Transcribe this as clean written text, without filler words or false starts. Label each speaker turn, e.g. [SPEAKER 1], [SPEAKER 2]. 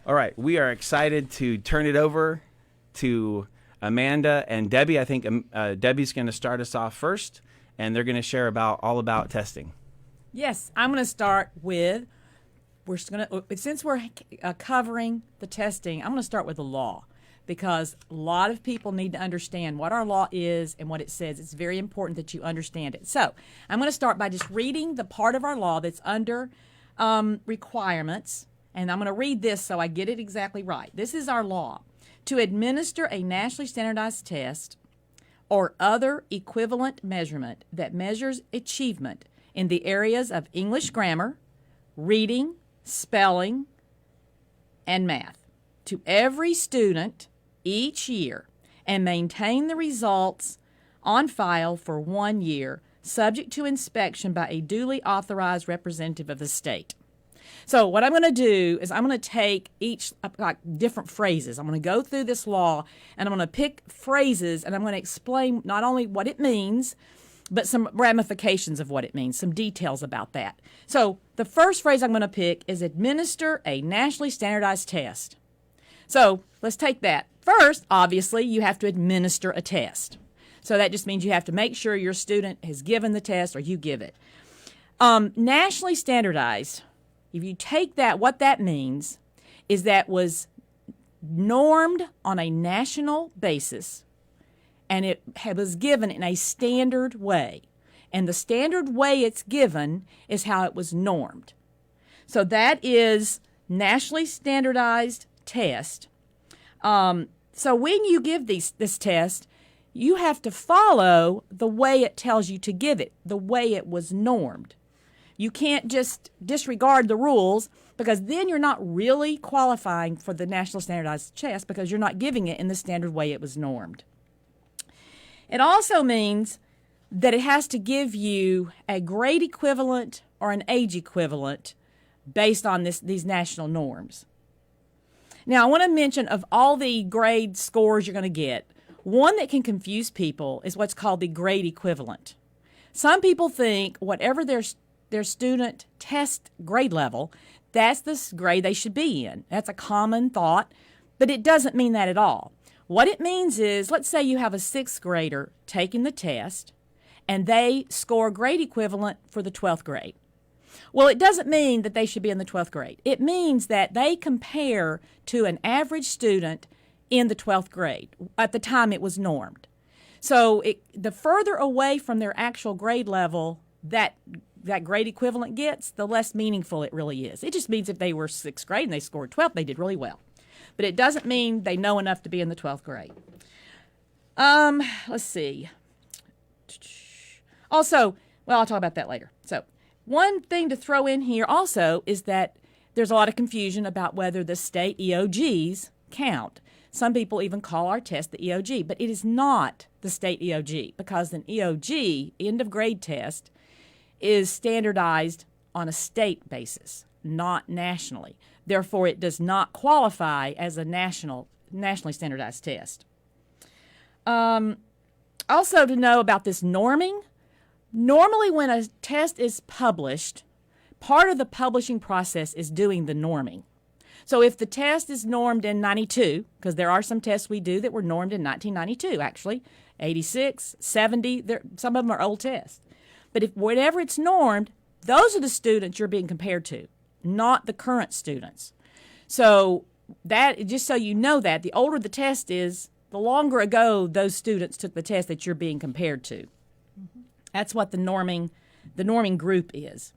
[SPEAKER 1] All right, we are excited to turn it over to Amanda and Debbie. I think Debbie's going to start us off first, and they're going to share all about testing.
[SPEAKER 2] Yes, I'm going to start with, since we're covering the testing, I'm going to start with the law, because a lot of people need to understand what our law is and what it says. It's very important that you understand it. So I'm going to start by just reading the part of our law that's under requirements, and I'm going to read this so I get it exactly right. This is our law. To administer a nationally standardized test or other equivalent measurement that measures achievement in the areas of English grammar, reading, spelling, and math to every student each year, and maintain the results on file for 1 year, subject to inspection by a duly authorized representative of the state. So what I'm going to do is I'm going to take each different phrases. I'm going to go through this law, and I'm going to pick phrases, and I'm going to explain not only what it means, but some ramifications of what it means, some details about that. So the first phrase I'm going to pick is administer a nationally standardized test. So let's take that. First, obviously, you have to administer a test. So that just means you have to make sure your student has given the test or you give it. Nationally standardized, if you take that, what that means is that was normed on a national basis, and it was given in a standard way. And the standard way it's given is how it was normed. So that is nationally standardized test. So when you give this test, you have to follow the way it tells you to give it, the way it was normed. You can't just disregard the rules, because then you're not really qualifying for the national standardized test, because you're not giving it in the standard way it was normed. It also means that it has to give you a grade equivalent or an age equivalent based on these national norms. Now, I want to mention, of all the grade scores you're going to get, one that can confuse people is what's called the grade equivalent. Some people think whatever their student test grade level, that's the grade they should be in. That's a common thought, but it doesn't mean that at all. What it means is, let's say you have a 6th grader taking the test, and they score grade equivalent for the 12th grade. Well, it doesn't mean that they should be in the 12th grade. It means that they compare to an average student in the 12th grade at the time it was normed. So the further away from their actual grade level that grade equivalent gets, the less meaningful it really is. It just means if they were 6th grade and they scored 12th, they did really well. But it doesn't mean they know enough to be in the 12th grade. Let's see. Also, well, I'll talk about that later. So one thing to throw in here also is that there's a lot of confusion about whether the state EOGs count. Some people even call our test the EOG, but it is not the state EOG, because an EOG, end of grade test, is standardized on a state basis, not nationally. Therefore, it does not qualify as a nationally standardized test. Also to know about this norming, normally when a test is published, part of the publishing process is doing the norming. So if the test is normed in 92, because there are some tests we do that were normed in 1992, actually, 86, 70, some of them are old tests. But if whenever it's normed, those are the students you're being compared to, not the current students. So that, just so you know that, the older the test is, the longer ago those students took the test that you're being compared to. Mm-hmm. That's what the norming group is.